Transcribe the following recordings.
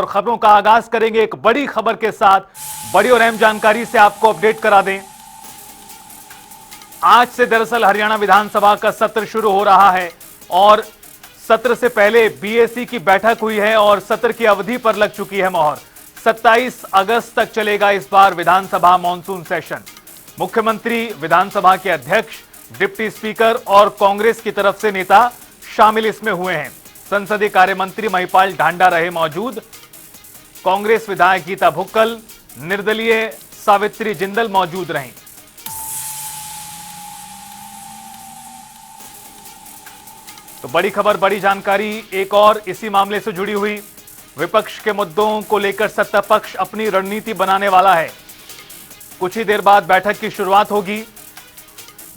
और खबरों का आगाज करेंगे एक बड़ी खबर के साथ। बड़ी और अहम जानकारी से आपको अपडेट करा दें। आज से दरअसल हरियाणा विधानसभा का सत्र शुरू हो रहा है और सत्र से पहले बीएसी की बैठक हुई है और सत्र की अवधि पर लग चुकी है मोहर। 27 अगस्त तक चलेगा इस बार विधानसभा मॉनसून सेशन। मुख्यमंत्री, विधानसभा के अध्यक्ष, डिप्टी स्पीकर और कांग्रेस की तरफ से नेता शामिल इसमें हुए हैं। संसदीय कार्य मंत्री महिपाल ढांडा रहे मौजूद। कांग्रेस विधायक गीता भुक्कल, निर्दलीय सावित्री जिंदल मौजूद रहीं। तो बड़ी खबर, बड़ी जानकारी एक और इसी मामले से जुड़ी हुई। विपक्ष के मुद्दों को लेकर सत्ता पक्ष अपनी रणनीति बनाने वाला है। कुछ ही देर बाद बैठक की शुरुआत होगी।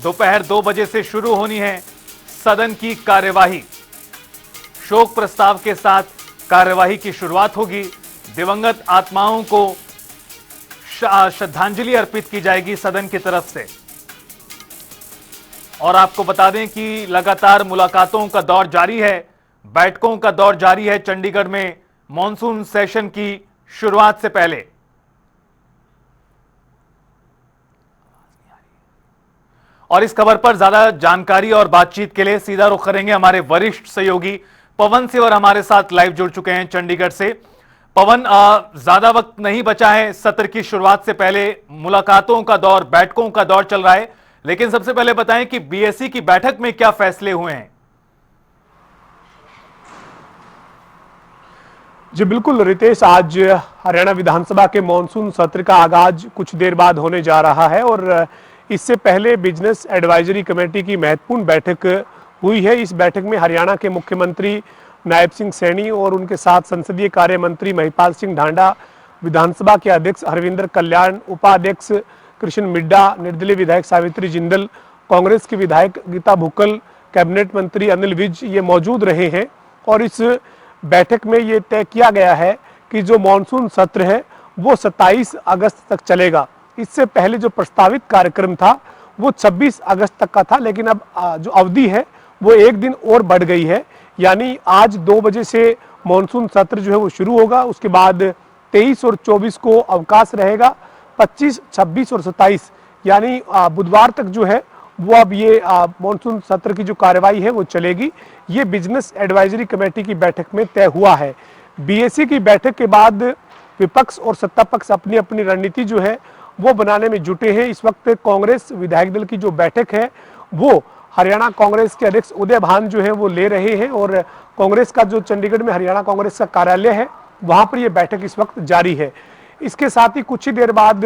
दोपहर 2 बजे से शुरू होनी है सदन की कार्यवाही। शोक प्रस्ताव के साथ कार्यवाही की शुरुआत होगी। दिवंगत आत्माओं को श्रद्धांजलि अर्पित की जाएगी सदन की तरफ से। और आपको बता दें कि लगातार मुलाकातों का दौर जारी है, बैठकों का दौर जारी है चंडीगढ़ में मॉनसून सेशन की शुरुआत से पहले। और इस खबर पर ज्यादा जानकारी और बातचीत के लिए सीधा रुख करेंगे हमारे वरिष्ठ सहयोगी पवन से, और हमारे साथ लाइव जुड़ चुके हैं चंडीगढ़ से। पवन, ज्यादा वक्त नहीं बचा है सत्र की शुरुआत से पहले, मुलाकातों का दौर, बैठकों का दौर चल रहा है, लेकिन सबसे पहले बताएं कि बीएससी की बैठक में क्या फैसले हुए हैं। जी बिल्कुल रितेश, आज हरियाणा विधानसभा के मॉनसून सत्र का आगाज कुछ देर बाद होने जा रहा है और इससे पहले बिजनेस एडवाइजरी कमेटी की महत्वपूर्ण बैठक हुई है। इस बैठक में हरियाणा के मुख्यमंत्री नायब सिंह सैनी और उनके साथ संसदीय कार्य मंत्री महिपाल सिंह ढांडा, विधानसभा के अध्यक्ष हरविंदर कल्याण, उपाध्यक्ष कृष्ण मिड्डा, निर्दलीय विधायक सावित्री जिंदल, कांग्रेस के विधायक गीता भुक्कल, कैबिनेट मंत्री अनिल विज ये मौजूद रहे हैं। और इस बैठक में ये तय किया गया है कि जो मॉनसून सत्र है वो 27 अगस्त तक चलेगा। इससे पहले जो प्रस्तावित कार्यक्रम था वो 26 अगस्त तक का था, लेकिन अब जो अवधि है वो एक दिन और बढ़ गई है। यानी आज 2 बजे से मॉनसून सत्र जो है वो शुरू होगा। उसके बाद 23 और 24 को अवकाश रहेगा। 25, 26 और 27 यानी बुधवार तक जो है वो अब ये मॉनसून सत्र की जो कार्यवाही है वो चलेगी। ये बिजनेस एडवाइजरी कमेटी की बैठक में तय हुआ है। बीएससी की बैठक के बाद विपक्ष और सत्ता पक्ष अपनी अपनी रणनीति जो है वो बनाने में जुटे हैं। इस वक्त कांग्रेस विधायक दल की जो बैठक है वो हरियाणा कांग्रेस के अध्यक्ष उदय भान जो है वो ले रहे हैं और कांग्रेस का जो चंडीगढ़ में हरियाणा कांग्रेस का कार्यालय है वहां पर यह बैठक इस वक्त जारी है। इसके साथ ही कुछ ही देर बाद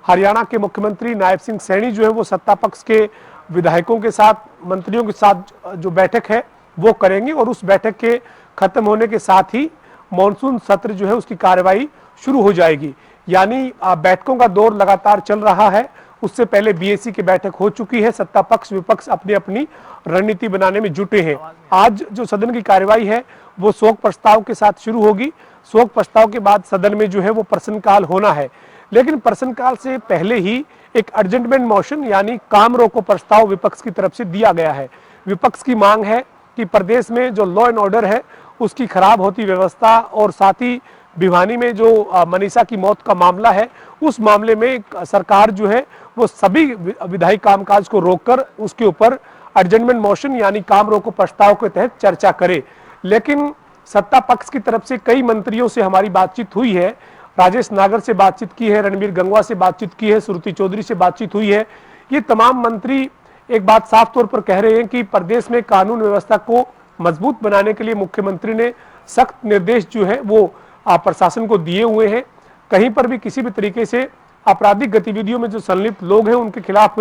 हरियाणा के मुख्यमंत्री नायब सिंह सैनी जो है वो सत्ता पक्ष के विधायकों के साथ, मंत्रियों के साथ जो बैठक है वो करेंगे और उस बैठक के खत्म होने के साथ ही मॉनसून सत्र जो है उसकी कार्यवाही शुरू हो जाएगी। यानी बैठकों का दौर लगातार चल रहा है। उससे पहले बीएससी की बैठक हो चुकी है। सत्ता पक्ष विपक्ष अपनी अपनी रणनीति बनाने में जुटे हैं। आज जो सदन की कार्यवाही है वो शोक प्रस्ताव के साथ शुरू होगी। शोक प्रस्ताव के बाद सदन में जो है वो प्रश्नकाल होना है, लेकिन प्रश्नकाल से पहले ही एक अर्जेंटमेंट मोशन यानी काम रोको प्रस्ताव विपक्ष की तरफ से दिया गया है। विपक्ष की मांग है कि प्रदेश में जो लॉ एंड ऑर्डर है उसकी खराब होती व्यवस्था और साथ ही भिवानी में जो मनीषा की मौत का मामला है उस मामले में सरकार जो है वो सभी विधायी कामकाज को रोककर उसके ऊपर अर्जेंटमेंट मोशन यानी काम रोको प्रस्ताव के तहत चर्चा करे। लेकिन सत्ता पक्ष की तरफ से कई मंत्रियों से हमारी बातचीत हुई है। राजेश नागर से बातचीत की है, रणबीर गंगवा से बातचीत की है, श्रुति चौधरी से बातचीत हुई है। ये तमाम मंत्री एक बात साफ तौर पर कह रहे हैं कि प्रदेश में कानून व्यवस्था को मजबूत बनाने के लिए मुख्यमंत्री ने सख्त निर्देश जो है वो प्रशासन को दिए हुए हैं। कहीं पर भी किसी भी तरीके से आपराधिक गतिविधियों में जो संलिप्त लोग हैं उनके खिलाफ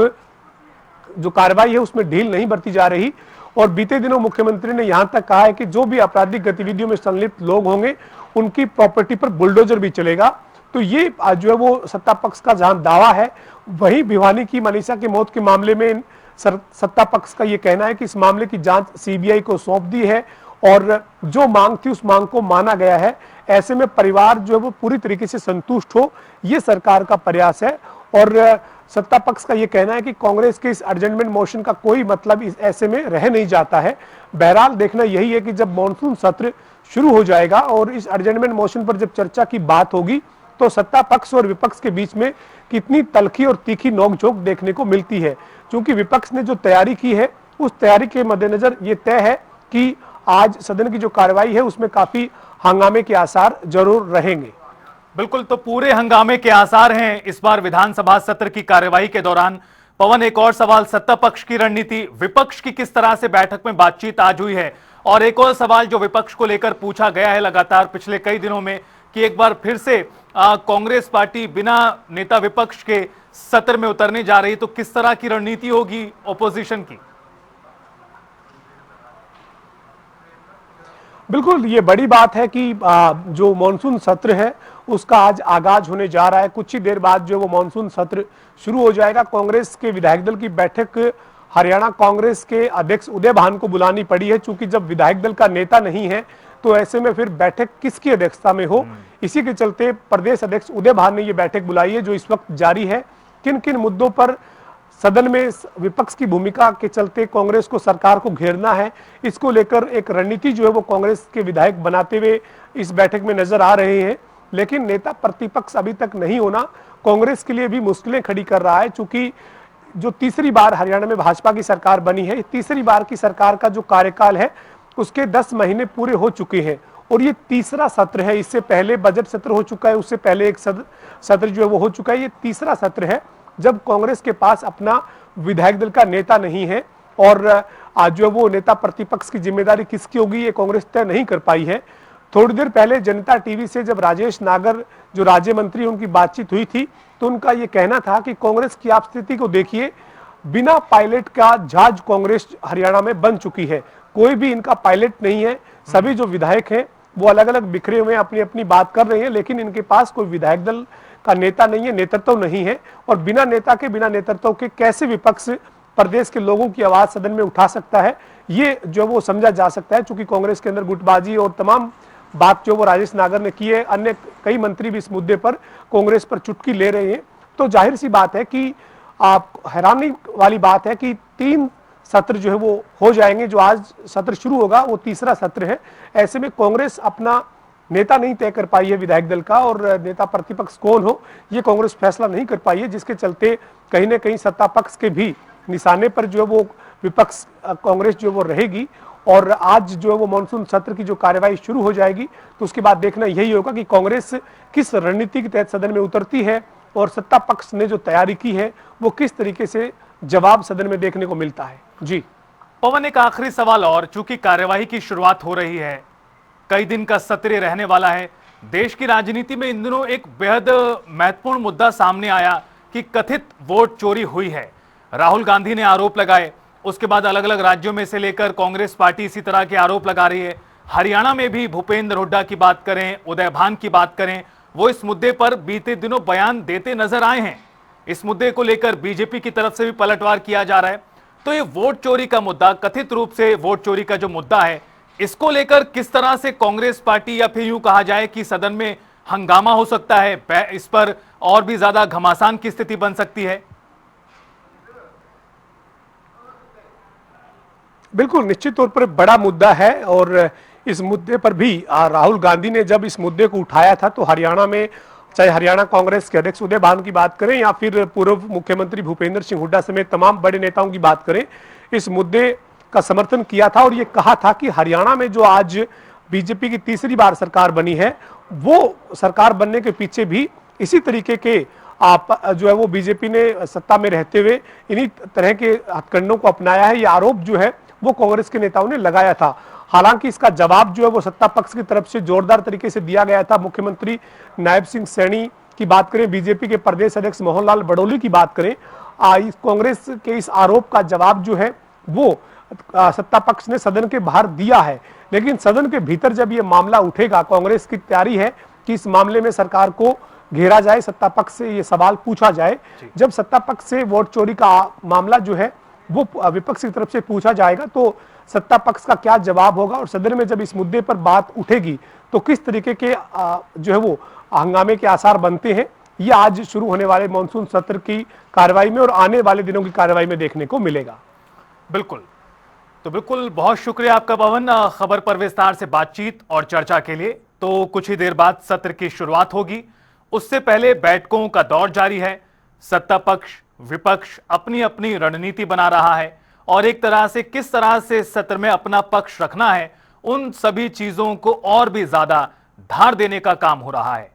जो कार्रवाई है उसमें ढील नहीं बरती जा रही। और बीते दिनों मुख्यमंत्री ने यहां तक कहा है कि जो भी आपराधिक गतिविधियों में संलिप्त लोग होंगे उनकी प्रॉपर्टी पर बुलडोजर भी चलेगा। तो ये जो है वो सत्ता पक्ष का जहां दावा है, वहीं भिवानी की मनीषा की मौत के मामले में सत्ता पक्ष का ये कहना है कि इस मामले की जांच सीबीआई को सौंप दी है और जो मांग थी उस मांग को माना गया है। ऐसे में परिवार जो है वो पूरी तरीके से संतुष्ट हो, ये सरकार का प्रयास है। और सत्ता पक्ष का यह कहना है कि कांग्रेस के इस एडजमेंट मोशन का कोई मतलब इस ऐसे में रह नहीं जाता है। बहरहाल देखना यही है कि जब मॉनसून सत्र शुरू हो जाएगा और इस एडजमेंट मोशन पर जब चर्चा की बात होगी तो सत्ता पक्ष और विपक्ष के बीच में कितनी तलखी और तीखी नोकझोंक देखने को मिलती है। क्योंकि विपक्ष ने जो तैयारी की है उस तैयारी के मद्देनजर ये तय है कि आज सदन की जो कार्रवाई है उसमें काफी हंगामे के आसार जरूर रहेंगे। बिल्कुल, तो पूरे हंगामे के आसार हैं इस बार विधानसभा सत्र की कार्यवाही के दौरान। पवन, एक और सवाल, सत्ता पक्ष की रणनीति, विपक्ष की किस तरह से बैठक में बातचीत आज हुई है? और एक और सवाल जो विपक्ष को लेकर पूछा गया है लगातार पिछले कई दिनों में कि एक बार फिर से कांग्रेस पार्टी बिना नेता विपक्ष के सत्र में उतरने जा रही है, तो किस तरह की रणनीति होगी ओपोजिशन की? बिल्कुल, ये बड़ी बात है कि जो मॉनसून सत्र है उसका आज आगाज होने जा रहा है। कुछ ही देर बाद जो वो मॉनसून सत्र शुरू हो जाएगा। कांग्रेस के विधायक दल की बैठक हरियाणा कांग्रेस के अध्यक्ष उदय भान को बुलानी पड़ी है, क्योंकि जब विधायक दल का नेता नहीं है तो ऐसे में फिर बैठक किसकी अध्यक्षता में हो। इसी के चलते प्रदेश अध्यक्ष उदय भान ने ये बैठक बुलाई है जो इस वक्त जारी है। किन किन मुद्दों पर सदन में विपक्ष की भूमिका के चलते कांग्रेस को सरकार को घेरना है, इसको लेकर एक रणनीति जो है वो कांग्रेस के विधायक बनाते हुए इस बैठक में नजर आ रहे हैं। लेकिन नेता प्रतिपक्ष अभी तक नहीं होना कांग्रेस के लिए भी मुश्किलें खड़ी कर रहा है, चूंकि जो तीसरी बार हरियाणा में भाजपा की सरकार बनी है, तीसरी बार की सरकार का जो कार्यकाल है उसके 10 महीने पूरे हो चुके हैं और ये तीसरा सत्र है। इससे पहले बजट सत्र हो चुका है, उससे पहले एक सत्र जो है वो हो चुका है। ये तीसरा सत्र है जब कांग्रेस के पास अपना विधायक दल का नेता नहीं है और आज जो वो नेता प्रतिपक्ष की जिम्मेदारी किसकी होगी ये कांग्रेस तय नहीं कर पाई है। थोड़ी देर पहले जनता टीवी से जब राजेश नागर जो राज्य मंत्री उनकी बातचीत हुई थी तो उनका ये कहना था कि कांग्रेस की आप स्थिति को देखिए, बिना पायलट का जहाज कांग्रेस हरियाणा में बन चुकी है, कोई भी इनका पायलट नहीं है। सभी जो विधायक हैं वो अलग अलग बिखरे हुए अपनी अपनी बात कर रहे हैं, लेकिन इनके पास कोई विधायक दल का नेता नहीं है, नेतृत्व नहीं है। और बिना नेता के, बिना नेतृत्व के कैसे विपक्ष प्रदेश के लोगों की आवाज सदन में उठा सकता है, ये जो वो समझा जा सकता है। चूंकि कांग्रेस के अंदर गुटबाजी और तमाम बात जो वो राजेश नागर ने की है, अन्य कई मंत्री भी इस मुद्दे पर कांग्रेस पर चुटकी ले रहे हैं। तो जाहिर सी बात है कि आप हैरानी वाली बात है कि 3 सत्र जो है वो हो जाएंगे। जो आज सत्र शुरू होगा वो तीसरा सत्र है। ऐसे में कांग्रेस अपना नेता नहीं तय कर पाई है विधायक दल का, और नेता प्रतिपक्ष कौन हो ये कांग्रेस फैसला नहीं कर पाई है, जिसके चलते कहीं ना कहीं सत्ता पक्ष के भी निशाने पर जो है वो विपक्ष कांग्रेस जो वो रहेगी। और आज जो है वो मानसून सत्र की जो कार्यवाही शुरू हो जाएगी तो उसके बाद देखना यही होगा कि कांग्रेस किस रणनीति के तहत सदन में उतरती है और सत्ता पक्ष ने जो तैयारी की है वो किस तरीके से जवाब सदन में देखने को मिलता है। जी पवन, एक आखिरी सवाल और, चूंकि कार्यवाही की शुरुआत हो रही है, कई दिन का सत्र रहने वाला है, देश की राजनीति में इन दिनों एक बेहद महत्वपूर्ण मुद्दा सामने आया कि कथित वोट चोरी हुई है। राहुल गांधी ने आरोप लगाए, उसके बाद अलग अलग राज्यों में से लेकर कांग्रेस पार्टी इसी तरह के आरोप लगा रही है। हरियाणा में भी भूपेंद्र हुड्डा की बात करें, उदय भान की बात करें, वो इस मुद्दे पर बीते दिनों बयान देते नजर आए हैं। इस मुद्दे को लेकर बीजेपी की तरफ से भी पलटवार किया जा रहा है। तो ये वोट चोरी का मुद्दा, कथित रूप से वोट चोरी का जो मुद्दा है, इसको लेकर किस तरह से कांग्रेस पार्टी या फिर यूं कहा जाए कि सदन में हंगामा हो सकता है, इस पर और भी ज्यादा घमासान की स्थिति बन सकती है? बिल्कुल, निश्चित तौर पर बड़ा मुद्दा है और इस मुद्दे पर भी राहुल गांधी ने जब इस मुद्दे को उठाया था तो हरियाणा में, चाहे हरियाणा कांग्रेस के अध्यक्ष उदय भान की बात करें या फिर पूर्व मुख्यमंत्री भूपेंद्र सिंह हुड्डा समेत तमाम बड़े नेताओं की बात करें, इस मुद्दे का समर्थन किया था और ये कहा था कि हरियाणा में जो आज बीजेपी की तीसरी बार सरकार बनी है वो सरकार बनने के पीछे भी इसी तरीके के जो है वो बीजेपी ने सत्ता में रहते हुए इन्हीं तरह के हथकंडों को अपनाया है। ये आरोप जो है वो कांग्रेस के नेताओं ने लगाया था। हालांकि इसका जवाब जो है वो सत्ता पक्ष की तरफ से जोरदार तरीके से दिया गया था। मुख्यमंत्री नायब सिंह सैनी की बात करें, बीजेपी के प्रदेश अध्यक्ष मोहनलाल बड़ौली की बात करें, कांग्रेस के इस आरोप का जवाब जो है वो सत्ता पक्ष ने सदन के बाहर दिया है। लेकिन सदन के भीतर जब ये मामला उठेगा, कांग्रेस की तैयारी है कि इस मामले में सरकार को घेरा जाए, सत्ता पक्ष से ये सवाल पूछा जाए। जब सत्ता पक्ष से वोट चोरी का मामला जो है वो विपक्ष की तरफ से पूछा जाएगा तो सत्ता पक्ष का क्या जवाब होगा और सदन में जब इस मुद्दे पर बात उठेगी तो किस तरीके के जो है वो हंगामे के आसार बनते हैं, ये आज शुरू होने वाले मानसून सत्र की कार्रवाई में और आने वाले दिनों की कार्रवाई में देखने को मिलेगा। बिल्कुल, तो बिल्कुल बहुत शुक्रिया आपका पवन, खबर पर विस्तार से बातचीत और चर्चा के लिए। तो कुछ ही देर बाद सत्र की शुरुआत होगी, उससे पहले बैठकों का दौर जारी है। सत्ता पक्ष विपक्ष अपनी अपनी रणनीति बना रहा है और एक तरह से किस तरह से सत्र में अपना पक्ष रखना है, उन सभी चीजों को और भी ज्यादा धार देने का काम हो रहा है।